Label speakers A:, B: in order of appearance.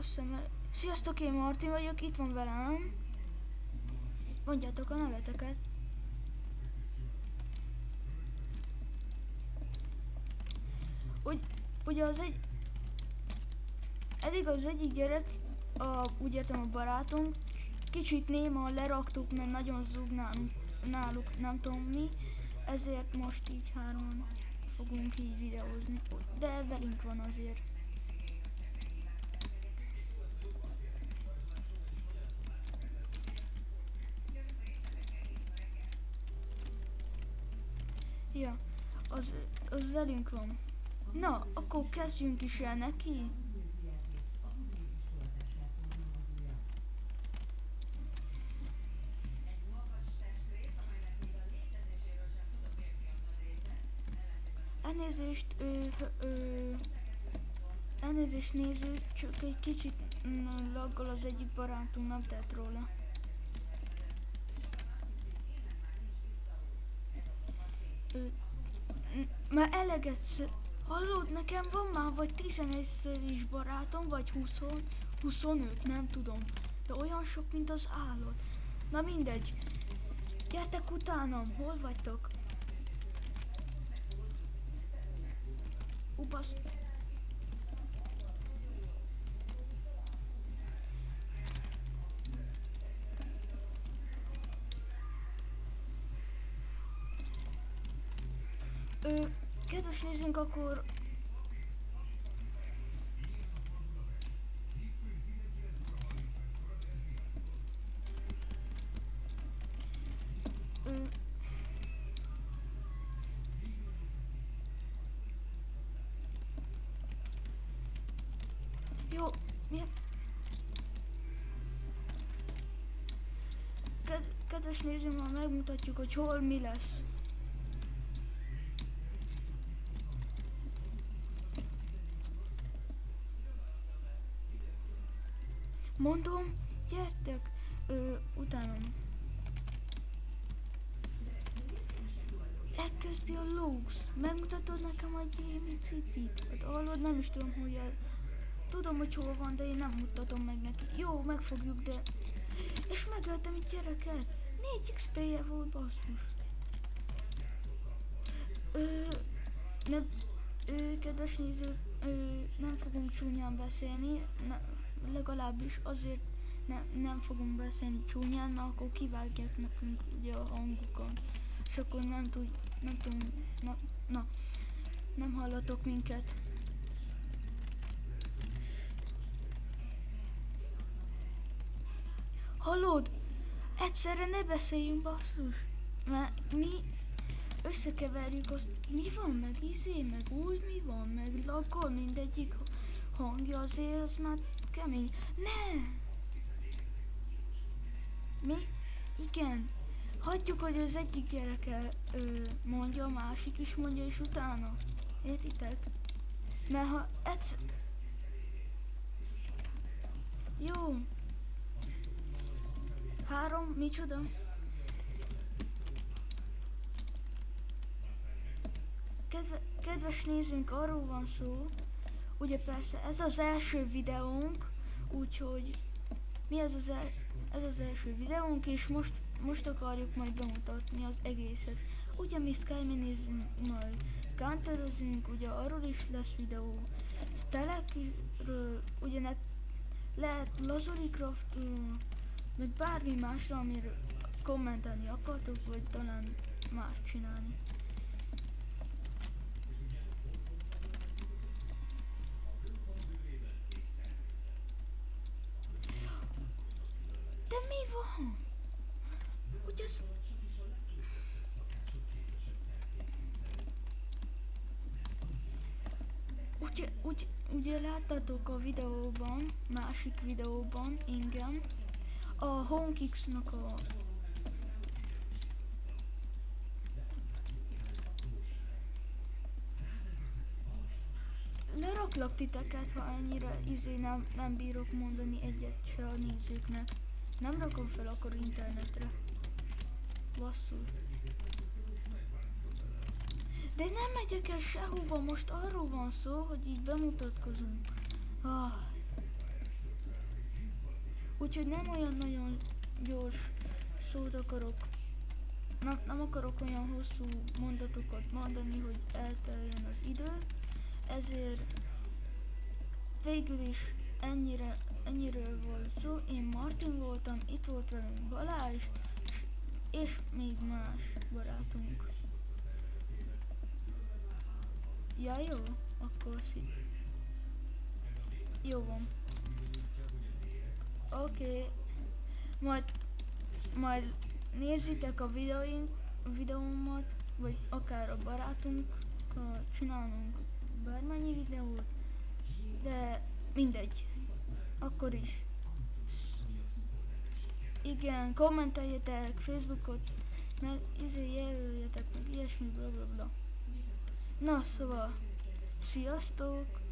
A: azt hiszem, sziasztok, én Martin vagyok, itt van velem. Mondjátok a neveteket. Ugye eddig az egyik gyerek, úgy értem a barátunk, kicsit néma leraktuk, mert nagyon zúg náluk, nem tudom mi, ezért most így hárman fogunk így videózni, de velünk van azért. Ja, az velünk van. Na, akkor kezdjünk is el neki. Elnézést néző, csak egy kicsit laggol az egyik barátunk, nem tett róla. Már eleget hallod, nekem van már vagy 11-szer is barátom, vagy 25, nem tudom. De olyan sok, mint az állat. Na mindegy. Gyertek utánam, hol vagytok? Ubasz. Kedves nézőnk, akkor jó, kedves nézőnk, már megmutatjuk, hogy hol mi lesz. Mondom, gyertek, utánam. Elkezdi a lósz. Megmutatod nekem a Jamie cipit? Hát hallod, nem is tudom, hogy tudom, hogy hol van, de én nem mutatom meg neki. Jó, megfogjuk, de... És megöltem egy gyereket. 4 XP-je volt, basszus. Kedves nézők, nem fogunk csúnyán beszélni. Legalábbis azért nem fogunk beszélni csúnyán, mert akkor kivágják nekünk ugye a hangukat. És akkor nem hallatok minket. Hallod? Egyszerre ne beszéljünk, basszus. Mert mi összekeverjük azt, mi van meg meg úgy mi van meg laggol mindegyik hangja, azért az már kemény. Ne! Mi? Igen. Hagyjuk, hogy az egyik gyereke mondja, a másik is mondja, és utána. Értitek? Mert ha egyszer... Jó. 3, micsoda? Kedves nézőnk, arról van szó, ugye persze ez az első videónk, úgyhogy ez az első videónk, és most akarjuk majd bemutatni az egészet. Ugye mi Skyman-izünk, majd counterözünk, ugye arról is lesz videó, Stelekről, ugye lehet Lazaricraftról, meg bármi másra, amiről kommentálni akartok, vagy talán más csinálni. De mi van? Ugye láttátok a videóban, másik videóban, ingyen, a HomeKicks-nak a... Leraklak titeket, ha ennyire nem bírok mondani egyet se a nézőknek. Nem rakom fel akkor internetre. Basszul. De nem megyek el sehova, most arról van szó, hogy így bemutatkozunk. Úgyhogy nem olyan nagyon gyors szót akarok, nem akarok olyan hosszú mondatokat mondani, hogy elteljen az idő, ezért végül is ennyiről volt szó. Én Martin voltam, itt volt velünk Balázs, és még más barátunk. Ja, jó, akkor jó van. Oké. Majd nézzétek a videómat, vagy akár a barátunkkal csinálunk bármennyi videót, de mindegy, akkor is. Igen, kommenteljetek Facebookot, meg jelöljetek, meg ilyesmi, blablabla. Na szóval, sziasztok!